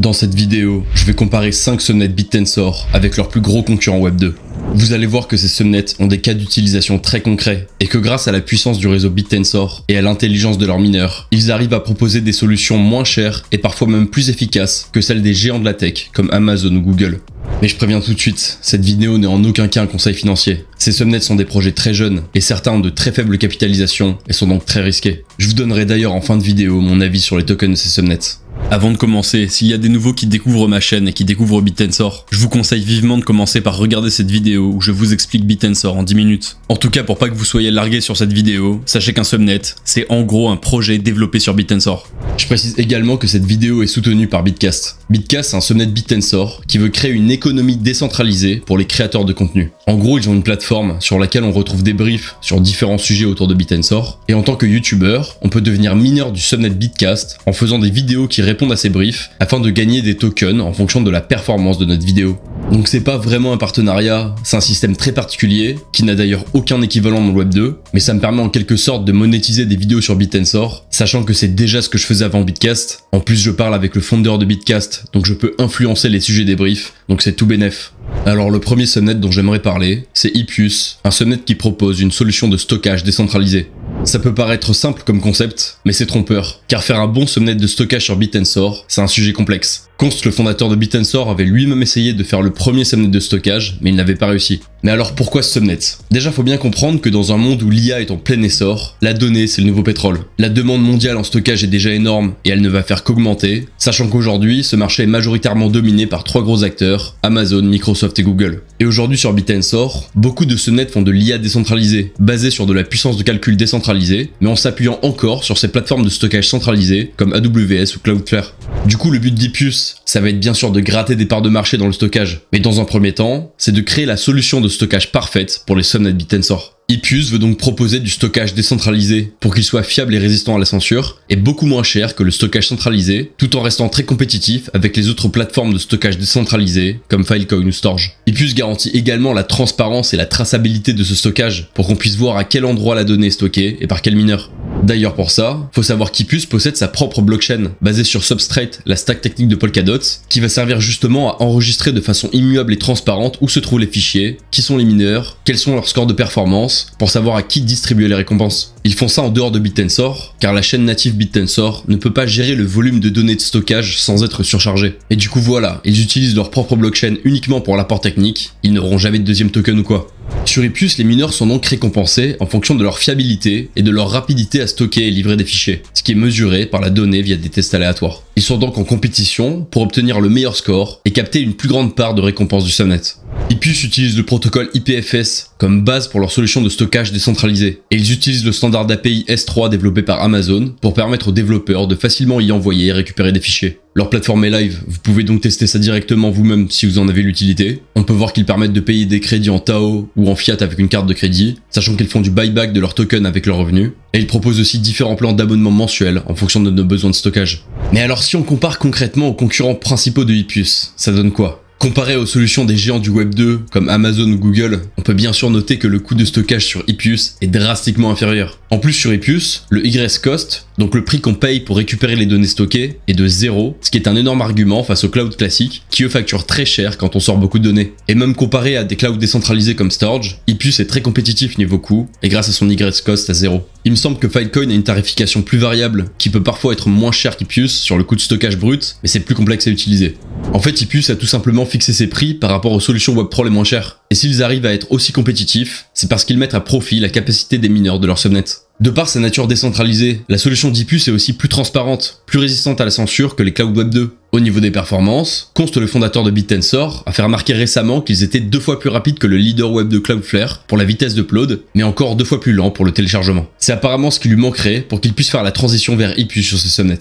Dans cette vidéo, je vais comparer 5 subnets BitTensor avec leurs plus gros concurrents Web 2. Vous allez voir que ces subnets ont des cas d'utilisation très concrets et que grâce à la puissance du réseau BitTensor et à l'intelligence de leurs mineurs, ils arrivent à proposer des solutions moins chères et parfois même plus efficaces que celles des géants de la tech comme Amazon ou Google. Mais je préviens tout de suite, cette vidéo n'est en aucun cas un conseil financier. Ces subnets sont des projets très jeunes et certains ont de très faibles capitalisations et sont donc très risqués. Je vous donnerai d'ailleurs en fin de vidéo mon avis sur les tokens de ces subnets. Avant de commencer, s'il y a des nouveaux qui découvrent ma chaîne et qui découvrent BitTensor, je vous conseille vivement de commencer par regarder cette vidéo où je vous explique BitTensor en 10 minutes. En tout cas, pour pas que vous soyez largués sur cette vidéo, sachez qu'un subnet, c'est en gros un projet développé sur BitTensor. Je précise également que cette vidéo est soutenue par Bitcast. Bitcast, c'est un subnet BitTensor qui veut créer une économie décentralisée pour les créateurs de contenu. En gros, ils ont une plateforme sur laquelle on retrouve des briefs sur différents sujets autour de BitTensor, et en tant que youtubeur, on peut devenir mineur du subnet Bitcast en faisant des vidéos qui répondent à ces briefs afin de gagner des tokens en fonction de la performance de notre vidéo. Donc c'est pas vraiment un partenariat, c'est un système très particulier qui n'a d'ailleurs aucun équivalent dans le Web 2, mais ça me permet en quelque sorte de monétiser des vidéos sur BitTensor, sachant que c'est déjà ce que je faisais avant Bitcast. En plus je parle avec le founder de Bitcast, donc je peux influencer les sujets des briefs, donc c'est tout bénef. Alors le premier subnet dont j'aimerais parler, c'est Hippius, un subnet qui propose une solution de stockage décentralisé. Ça peut paraître simple comme concept, mais c'est trompeur, car faire un bon subnet de stockage sur BitTensor, c'est un sujet complexe. Const, le fondateur de BitTensor, avait lui-même essayé de faire le premier subnet de stockage, mais il n'avait pas réussi. Mais alors pourquoi ce subnet? Déjà faut bien comprendre que dans un monde où l'IA est en plein essor, la donnée c'est le nouveau pétrole. La demande mondiale en stockage est déjà énorme et elle ne va faire qu'augmenter, sachant qu'aujourd'hui ce marché est majoritairement dominé par 3 gros acteurs, Amazon, Microsoft et Google. Et aujourd'hui sur BitTensor, beaucoup de subnets font de l'IA décentralisée, basée sur de la puissance de calcul décentralisée, mais en s'appuyant encore sur ces plateformes de stockage centralisées comme AWS ou Cloudflare. Du coup le but d'Hippius, ça va être bien sûr de gratter des parts de marché dans le stockage, mais dans un premier temps, c'est de créer la solution de stockage parfaite pour les subnets BitTensor. Hippius veut donc proposer du stockage décentralisé pour qu'il soit fiable et résistant à la censure, et beaucoup moins cher que le stockage centralisé, tout en restant très compétitif avec les autres plateformes de stockage décentralisées comme Filecoin ou Storj. Hippius garantit également la transparence et la traçabilité de ce stockage pour qu'on puisse voir à quel endroit la donnée est stockée et par quel mineur. D'ailleurs pour ça, faut savoir qu'Hippius possède sa propre blockchain, basée sur Substrate, la stack technique de Polkadot, qui va servir justement à enregistrer de façon immuable et transparente où se trouvent les fichiers, qui sont les mineurs, quels sont leurs scores de performance, pour savoir à qui distribuer les récompenses. Ils font ça en dehors de BitTensor, car la chaîne native BitTensor ne peut pas gérer le volume de données de stockage sans être surchargée. Et du coup voilà, ils utilisent leur propre blockchain uniquement pour l'apport technique, ils n'auront jamais de deuxième token ou quoi. Sur Hippius, les mineurs sont donc récompensés en fonction de leur fiabilité et de leur rapidité à stocker et livrer des fichiers, ce qui est mesuré par la donnée via des tests aléatoires. Ils sont donc en compétition pour obtenir le meilleur score et capter une plus grande part de récompense du subnet. Hippius utilise le protocole IPFS comme base pour leur solution de stockage décentralisé, et ils utilisent le standard d'API S3 développé par Amazon pour permettre aux développeurs de facilement y envoyer et récupérer des fichiers. Leur plateforme est live, vous pouvez donc tester ça directement vous-même si vous en avez l'utilité. On peut voir qu'ils permettent de payer des crédits en Tao ou en fiat avec une carte de crédit, sachant qu'ils font du buyback de leurs tokens avec leurs revenus, et ils proposent aussi différents plans d'abonnement mensuels en fonction de nos besoins de stockage. Mais alors si on compare concrètement aux concurrents principaux de Hippius, ça donne quoi? Comparé aux solutions des géants du Web 2 comme Amazon ou Google, on peut bien sûr noter que le coût de stockage sur Hippius est drastiquement inférieur. En plus sur Hippius, le YS cost, donc le prix qu'on paye pour récupérer les données stockées, est de 0, ce qui est un énorme argument face aux clouds classiques qui eux facturent très cher quand on sort beaucoup de données. Et même comparé à des clouds décentralisés comme Storj, Hippius est très compétitif niveau coût et grâce à son YS cost à 0. Il me semble que Filecoin a une tarification plus variable qui peut parfois être moins chère qu'Hippius sur le coût de stockage brut, mais c'est plus complexe à utiliser. En fait, Hippius a tout simplement fixé ses prix par rapport aux solutions WebPro les moins chères. Et s'ils arrivent à être aussi compétitifs, c'est parce qu'ils mettent à profit la capacité des mineurs de leur subnet. De par sa nature décentralisée, la solution d'Hippius est aussi plus transparente, plus résistante à la censure que les clouds Web 2. Au niveau des performances, Const, le fondateur de BitTensor, a fait remarquer récemment qu'ils étaient 2 fois plus rapides que le leader web de Cloudflare pour la vitesse d'upload, mais encore 2 fois plus lent pour le téléchargement. C'est apparemment ce qui lui manquerait pour qu'il puisse faire la transition vers Hippius sur ses subnets.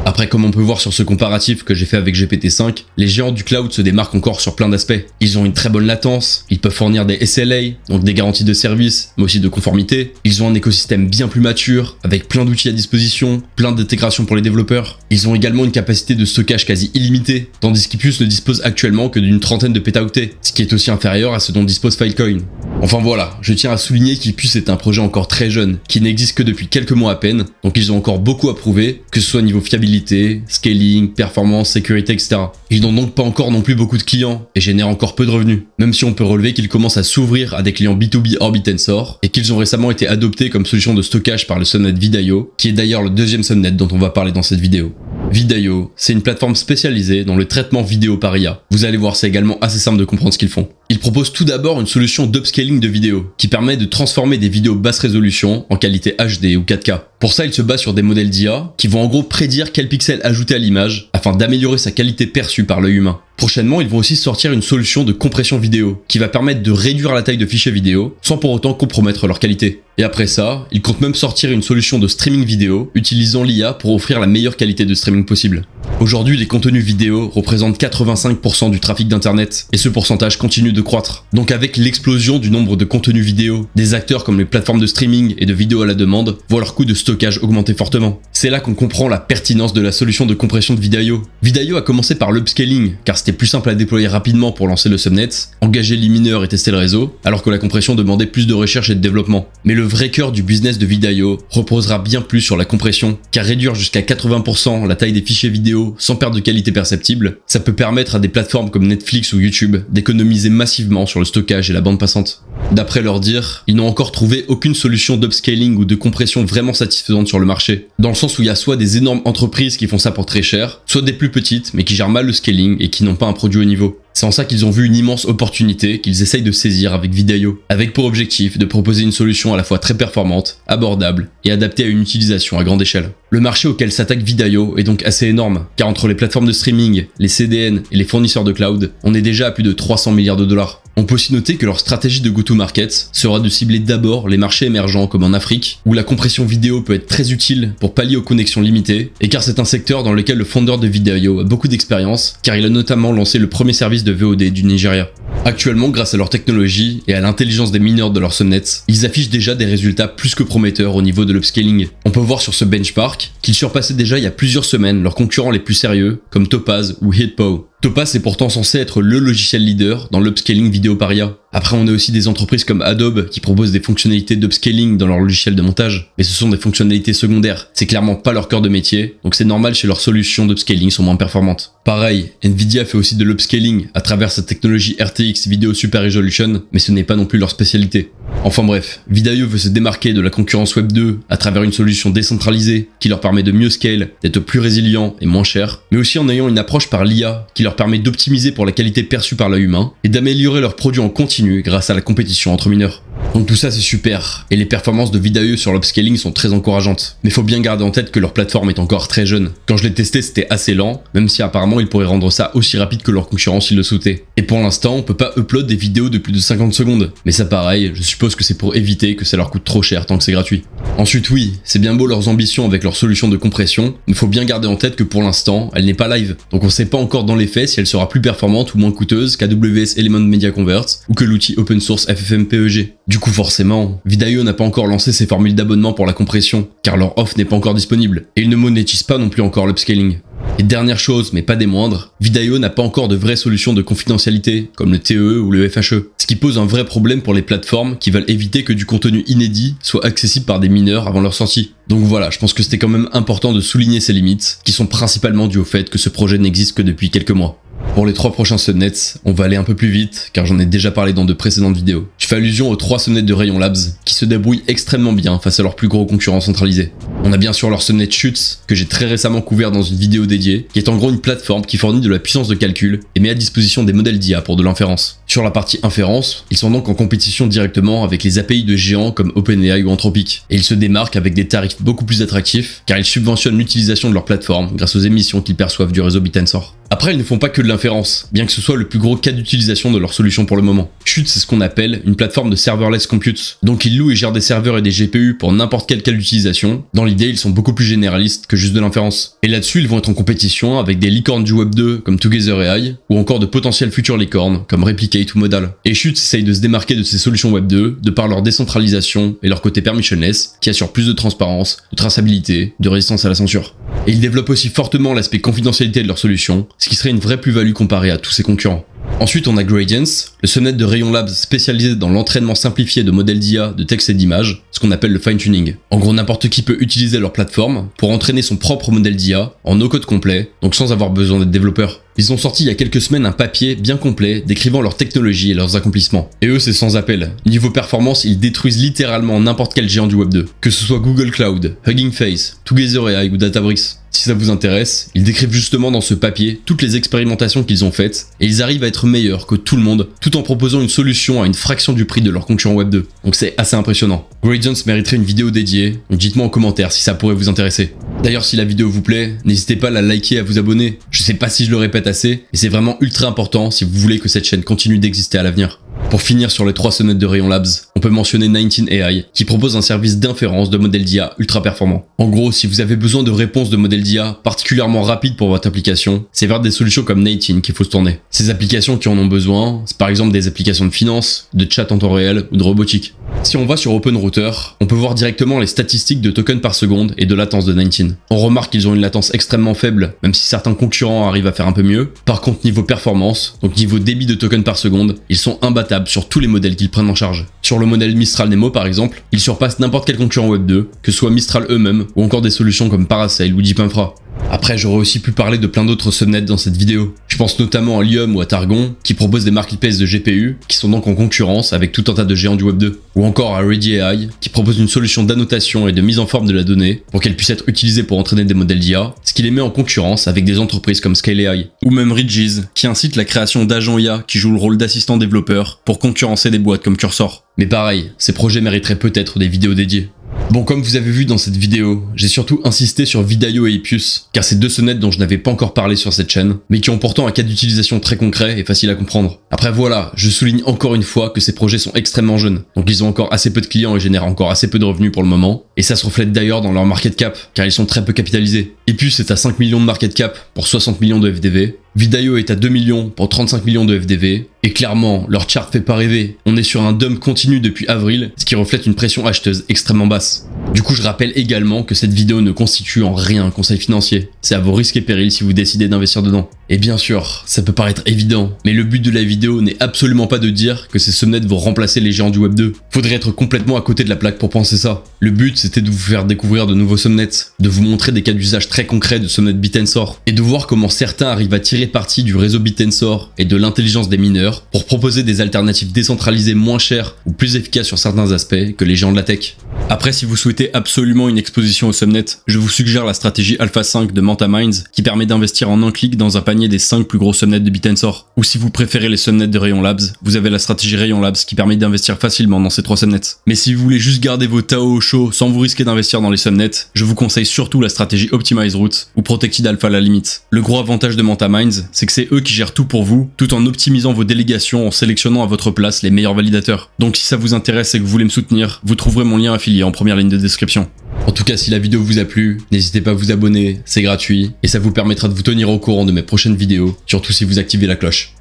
Après, comme on peut voir sur ce comparatif que j'ai fait avec GPT-5, les géants du cloud se démarquent encore sur plein d'aspects. Ils ont une très bonne latence, ils peuvent fournir des SLA, donc des garanties de service, mais aussi de conformité. Ils ont un écosystème bien plus mature, avec plein d'outils à disposition, plein d'intégration pour les développeurs. Ils ont également une capacité de stockage quasi illimitée, tandis qu'Hippius ne dispose actuellement que d'une trentaine de pétaoctets, ce qui est aussi inférieur à ce dont dispose Filecoin. Enfin voilà, je tiens à souligner qu'Hippius est un projet encore très jeune, qui n'existe que depuis quelques mois à peine, donc ils ont encore beaucoup à prouver, que ce soit niveau fiabilité stabilité, scaling, performance, sécurité, etc. Ils n'ont donc pas encore non plus beaucoup de clients et génèrent encore peu de revenus, même si on peut relever qu'ils commencent à s'ouvrir à des clients B2B hors Bitensor et qu'ils ont récemment été adoptés comme solution de stockage par le subnet Vidaio, qui est d'ailleurs le deuxième subnet dont on va parler dans cette vidéo. Vidaio, c'est une plateforme spécialisée dans le traitement vidéo par IA. Vous allez voir, c'est également assez simple de comprendre ce qu'ils font. Ils proposent tout d'abord une solution d'upscaling de vidéos, qui permet de transformer des vidéos basse résolution en qualité HD ou 4K. Pour ça, ils se basent sur des modèles d'IA qui vont en gros prédire quel pixel ajouter à l'image afin d'améliorer sa qualité perçue par l'œil humain. Prochainement, ils vont aussi sortir une solution de compression vidéo qui va permettre de réduire la taille de fichiers vidéo sans pour autant compromettre leur qualité. Et après ça, ils comptent même sortir une solution de streaming vidéo utilisant l'IA pour offrir la meilleure qualité de streaming possible. Aujourd'hui, les contenus vidéo représentent 85% du trafic d'internet et ce pourcentage continue de croître. Donc avec l'explosion du nombre de contenus vidéo, des acteurs comme les plateformes de streaming et de vidéo à la demande voient leur coût de stockage augmenter fortement. C'est là qu'on comprend la pertinence de la solution de compression de Vidaio. Vidaio a commencé par l'upscaling car c'était plus simple à déployer rapidement pour lancer le subnet, engager les mineurs et tester le réseau, alors que la compression demandait plus de recherche et de développement. Mais le vrai cœur du business de Vidaio reposera bien plus sur la compression, car réduire jusqu'à 80% la taille des fichiers vidéo sans perte de qualité perceptible, ça peut permettre à des plateformes comme Netflix ou YouTube d'économiser massivement sur le stockage et la bande passante. D'après leur dire, ils n'ont encore trouvé aucune solution d'upscaling ou de compression vraiment satisfaisante sur le marché, dans le sens où il y a soit des énormes entreprises qui font ça pour très cher, soit des plus petites mais qui gèrent mal le scaling et qui n'ont pas un produit haut niveau. C'est en ça qu'ils ont vu une immense opportunité qu'ils essayent de saisir avec Vidaio, avec pour objectif de proposer une solution à la fois très performante, abordable et adaptée à une utilisation à grande échelle. Le marché auquel s'attaque Vidaio est donc assez énorme, car entre les plateformes de streaming, les CDN et les fournisseurs de cloud, on est déjà à plus de 300 milliards de dollars. On peut aussi noter que leur stratégie de go-to-market sera de cibler d'abord les marchés émergents comme en Afrique, où la compression vidéo peut être très utile pour pallier aux connexions limitées, et car c'est un secteur dans lequel le fondeur de Vidaio a beaucoup d'expérience, car il a notamment lancé le premier service de VOD du Nigeria. Actuellement, grâce à leur technologie et à l'intelligence des mineurs de leur subnet, ils affichent déjà des résultats plus que prometteurs au niveau de l'upscaling. On peut voir sur ce benchmark qu'ils surpassaient déjà il y a plusieurs semaines leurs concurrents les plus sérieux, comme Topaz ou HitPow. Topaz est pourtant censé être le logiciel leader dans l'upscaling vidéo par IA. Après, on a aussi des entreprises comme Adobe qui proposent des fonctionnalités d'upscaling dans leur logiciel de montage, mais ce sont des fonctionnalités secondaires. C'est clairement pas leur cœur de métier, donc c'est normal si leurs solutions d'upscaling sont moins performantes. Pareil, Nvidia fait aussi de l'upscaling à travers sa technologie RTX Video Super Resolution, mais ce n'est pas non plus leur spécialité. Enfin bref, Vidaio veut se démarquer de la concurrence Web 2 à travers une solution décentralisée qui leur permet de mieux scale, d'être plus résilient et moins cher, mais aussi en ayant une approche par l'IA qui leur permet d'optimiser pour la qualité perçue par l'œil humain et d'améliorer leurs produits en continu grâce à la compétition entre mineurs. Donc tout ça c'est super, et les performances de Vidaio sur l'upscaling sont très encourageantes. Mais faut bien garder en tête que leur plateforme est encore très jeune. Quand je l'ai testé c'était assez lent, même si apparemment ils pourraient rendre ça aussi rapide que leur concurrence s'ils le souhaitaient. Et pour l'instant on peut pas upload des vidéos de plus de 50 secondes. Mais ça pareil, je suppose que c'est pour éviter que ça leur coûte trop cher tant que c'est gratuit. Ensuite oui, c'est bien beau leurs ambitions avec leur solution de compression, mais faut bien garder en tête que pour l'instant elle n'est pas live. Donc on sait pas encore dans les faits si elle sera plus performante ou moins coûteuse qu'AWS Element Media Convert ou que l'outil open source FFmpeg. Du coup forcément, Vidaio n'a pas encore lancé ses formules d'abonnement pour la compression, car leur offre n'est pas encore disponible, et ils ne monétisent pas non plus encore l'upscaling. Et dernière chose, mais pas des moindres, Vidaio n'a pas encore de vraie solution de confidentialité, comme le TE ou le FHE, ce qui pose un vrai problème pour les plateformes qui veulent éviter que du contenu inédit soit accessible par des mineurs avant leur sortie. Donc voilà, je pense que c'était quand même important de souligner ces limites, qui sont principalement dues au fait que ce projet n'existe que depuis quelques mois. Pour les 3 prochains subnets, on va aller un peu plus vite, car j'en ai déjà parlé dans de précédentes vidéos. Je fais allusion aux 3 subnets de Rayon Labs, qui se débrouillent extrêmement bien face à leurs plus gros concurrents centralisés. On a bien sûr leur subnet Chutes, que j'ai très récemment couvert dans une vidéo dédiée, qui est en gros une plateforme qui fournit de la puissance de calcul et met à disposition des modèles d'IA pour de l'inférence. Sur la partie inférence, ils sont donc en compétition directement avec les API de géants comme OpenAI ou Anthropic, et ils se démarquent avec des tarifs beaucoup plus attractifs, car ils subventionnent l'utilisation de leur plateforme grâce aux émissions qu'ils perçoivent du réseau Bitensor. Après, ils ne font pas que de l'inférence, bien que ce soit le plus gros cas d'utilisation de leur solution pour le moment. Chute, c'est ce qu'on appelle une plateforme de serverless compute. Donc ils louent et gèrent des serveurs et des GPU pour n'importe quel cas d'utilisation. Dans l'idée, ils sont beaucoup plus généralistes que juste de l'inférence. Et là-dessus, ils vont être en compétition avec des licornes du Web 2 comme Together AI, ou encore de potentiels futurs licornes comme Replicate ou Modal. Et Chute essaye de se démarquer de ces solutions Web 2 de par leur décentralisation et leur côté permissionless, qui assure plus de transparence, de traçabilité, de résistance à la censure. Et ils développent aussi fortement l'aspect confidentialité de leur solution, ce qui serait une vraie plus-value comparée à tous ses concurrents. Ensuite, on a Gradience, le subnet de Rayon Labs spécialisé dans l'entraînement simplifié de modèles d'IA, de texte et d'images, ce qu'on appelle le fine-tuning. En gros, n'importe qui peut utiliser leur plateforme pour entraîner son propre modèle d'IA en no code complet, donc sans avoir besoin d'être développeur. Ils ont sorti il y a quelques semaines un papier bien complet décrivant leur technologie et leurs accomplissements. Et eux, c'est sans appel. Niveau performance, ils détruisent littéralement n'importe quel géant du Web 2. Que ce soit Google Cloud, Hugging Face, Together AI ou Databricks. Si ça vous intéresse, ils décrivent justement dans ce papier toutes les expérimentations qu'ils ont faites et ils arrivent à être meilleurs que tout le monde tout en proposant une solution à une fraction du prix de leurs concurrents Web 2. Donc c'est assez impressionnant. Gradience mériterait une vidéo dédiée, donc dites-moi en commentaire si ça pourrait vous intéresser. D'ailleurs, si la vidéo vous plaît, n'hésitez pas à la liker et à vous abonner. Je sais pas si je le répète assez, mais c'est vraiment ultra important si vous voulez que cette chaîne continue d'exister à l'avenir. Pour finir sur les 3 sonnets de Rayon Labs, on peut mentionner 19AI qui propose un service d'inférence de modèles d'IA ultra performant. En gros, si vous avez besoin de réponses de modèles d'IA particulièrement rapides pour votre application, c'est vers des solutions comme 19 qu'il faut se tourner. Ces applications qui en ont besoin, c'est par exemple des applications de finance, de chat en temps réel ou de robotique. Si on va sur OpenRouter, on peut voir directement les statistiques de tokens par seconde et de latence de 19. On remarque qu'ils ont une latence extrêmement faible, même si certains concurrents arrivent à faire un peu mieux. Par contre, niveau performance, donc niveau débit de tokens par seconde, ils sont imbattables sur tous les modèles qu'ils prennent en charge. Sur le modèle Mistral Nemo par exemple, ils surpassent n'importe quel concurrent Web 2, que ce soit Mistral eux-mêmes ou encore des solutions comme Parasail ou Deep Infra. Après, j'aurais aussi pu parler de plein d'autres subnets dans cette vidéo. Je pense notamment à Lium ou à Targon, qui proposent des marketplaces de GPU, qui sont donc en concurrence avec tout un tas de géants du Web 2. Ou encore à Ready AI, qui propose une solution d'annotation et de mise en forme de la donnée, pour qu'elle puisse être utilisée pour entraîner des modèles d'IA, ce qui les met en concurrence avec des entreprises comme Scale AI. Ou même Ridges, qui incite la création d'agents IA qui jouent le rôle d'assistants développeurs, pour concurrencer des boîtes comme Cursor. Mais pareil, ces projets mériteraient peut-être des vidéos dédiées. Bon, comme vous avez vu dans cette vidéo, j'ai surtout insisté sur Vidaio et Hippius, car c'est 2 sonnets dont je n'avais pas encore parlé sur cette chaîne, mais qui ont pourtant un cas d'utilisation très concret et facile à comprendre. Après voilà, je souligne encore une fois que ces projets sont extrêmement jeunes, donc ils ont encore assez peu de clients et génèrent encore assez peu de revenus pour le moment, et ça se reflète d'ailleurs dans leur market cap, car ils sont très peu capitalisés. Hippius est à 5 millions de market cap pour 60 millions de FDV, Vidaio est à 2 millions pour 35 millions de FDV, et clairement, leur chart fait pas rêver. On est sur un dump continu depuis avril, ce qui reflète une pression acheteuse extrêmement basse. Du coup, je rappelle également que cette vidéo ne constitue en rien un conseil financier. C'est à vos risques et périls si vous décidez d'investir dedans. Et bien sûr, ça peut paraître évident, mais le but de la vidéo n'est absolument pas de dire que ces subnets vont remplacer les géants du Web 2. Faudrait être complètement à côté de la plaque pour penser ça. Le but, c'était de vous faire découvrir de nouveaux subnets, de vous montrer des cas d'usage très concrets de subnets Bittensor, et de voir comment certains arrivent à tirer parti du réseau Bittensor et de l'intelligence des mineurs pour proposer des alternatives décentralisées moins chères ou plus efficaces sur certains aspects que les géants de la tech. Après, si vous souhaitez absolument une exposition au subnet, je vous suggère la stratégie Alpha 5 de Manta Minds qui permet d'investir en un clic dans un panier des 5 plus gros subnets de Bittensor. Ou si vous préférez les subnets de Rayon Labs, vous avez la stratégie Rayon Labs qui permet d'investir facilement dans ces 3 subnets. Mais si vous voulez juste garder vos TAO au chaud sans vous risquer d'investir dans les subnets, je vous conseille surtout la stratégie Optimize Route ou Protected Alpha à la limite. Le gros avantage de Manta Minds, c'est que c'est eux qui gèrent tout pour vous, tout en optimisant vos délégations en sélectionnant à votre place les meilleurs validateurs. Donc si ça vous intéresse et que vous voulez me soutenir, vous trouverez mon lien affilié en première ligne de description. En tout cas, si la vidéo vous a plu, n'hésitez pas à vous abonner, c'est gratuit, et ça vous permettra de vous tenir au courant de mes prochaines vidéos, surtout si vous activez la cloche.